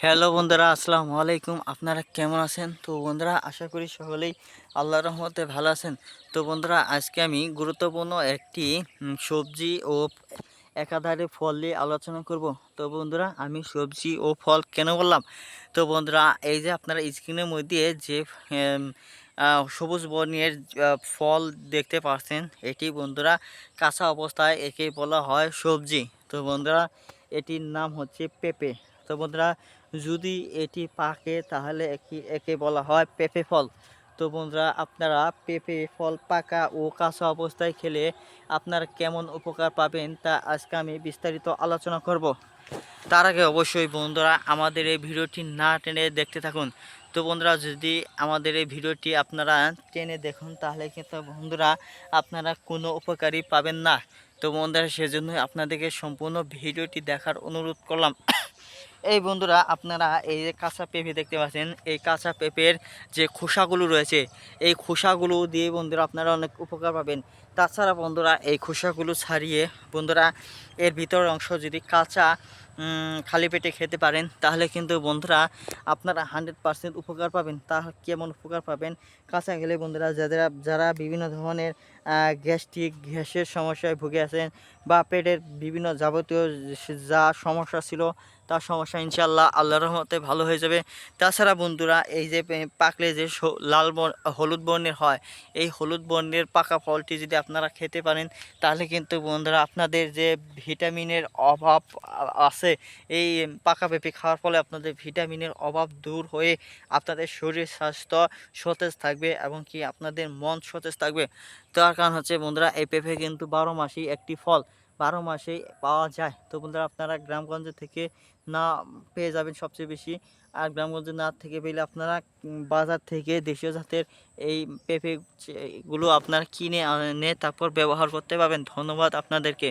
Hello বন্ধুরা, আসসালামু আলাইকুম। আপনারা কেমন আছেন? তো বন্ধুরা, আশা করি সকলেই আল্লাহর রহমতে ভালো আছেন। তো বন্ধুরা, আজকে আমি গুরুত্বপূর্ণ একটি সবজি ও একাধারে ফল নিয়ে আলোচনা করব। তো বন্ধুরা, আমি সবজি ও ফল কেন বললাম? তো বন্ধুরা, এই যে আপনারা স্ক্রিনের মধ্যে যে এম, সবুজ বর্ণের ফল দেখতে পাচ্ছেন, এটি বন্ধুরা কাঁচা অবস্থায় একে বলা হয় সবজি। তো বন্ধুরা, এটির নাম হচ্ছে পেঁপে। তো বন্ধুরা, যদি এটি পাকে তাহলে একে বলা হয় পেঁপে ফল। তো বন্ধুরা, আপনারা পেঁপে ফল পাকা ও কাঁচা অবস্থায় খেলে আপনারা কেমন উপকার পাবেন তা আজকে আমি বিস্তারিত আলোচনা করব। তার আগে অবশ্যই বন্ধুরা আমাদের এই ভিডিওটি না টেনে দেখতে থাকুন। তো বন্ধুরা, যদি আমাদের এই ভিডিওটি আপনারা টেনে দেখুন তাহলে কিন্তু বন্ধুরা আপনারা কোনো উপকারই পাবেন না। তো বন্ধুরা, সেজন্যই আপনাদেরকে সম্পূর্ণ ভিডিওটি দেখার অনুরোধ করলাম। এই বন্ধুরা, আপনারা এই যে কাঁচা পেঁপে দেখতে পাচ্ছেন, এই কাঁচা পেঁপের যে খোসাগুলো রয়েছে, এই খোসাগুলো দিয়ে বন্ধুরা আপনারা অনেক উপকার পাবেন। তাছাড়া বন্ধুরা, এই খোসাগুলো ছাড়িয়ে বন্ধুরা এর ভিতরের অংশ যদি কাঁচা খালি পেটে খেতে পারেন তাহলে কিন্তু বন্ধুরা আপনারা 100% উপকার পাবেন। তা কেমন উপকার পাবেন? কাঁচা খেলে বন্ধুরা যারা বিভিন্ন ধরনের গ্যাসের সমস্যায় ভুগে আছেন বা পেটের বিভিন্ন যাবতীয় যা সমস্যা ছিল তার সমস্যা ইনশাল্লাহ আল্লাহর রহমতে ভালো হয়ে যাবে। তাছাড়া বন্ধুরা, এই যে পাকলে যে হলুদ বর্ণের হয়, এই হলুদ বর্ণের পাকা ফলটি যদি আপনারা খেতে পারেন তাহলে কিন্তু বন্ধুরা আপনাদের যে ভিটামিনের অভাব আছে, এই পাকা পেঁপে খাওয়ার ফলে আপনাদের ভিটামিনের অভাব দূর হয়ে আপনাদের শরীর স্বাস্থ্য সতেজ থাকবে এবং কি আপনাদের মন সতেজ থাকবে। তার কারণ হচ্ছে বন্ধুরা, এই পেঁপে কিন্তু 12 মাসই একটি ফল, 12 মাসেই পাওয়া যায়। তো বন্ধুরা, আপনারা গ্রামগঞ্জ থেকে না পেয়ে যাবেন সবচেয়ে বেশি। আর গ্রামগঞ্জে না থেকে পেলে আপনারা বাজার থেকে দেশীয় জাতের এই পেঁপে গুলো আপনারা কিনে এনে তারপর ব্যবহার করতে পারবেন। ধন্যবাদ আপনাদেরকে।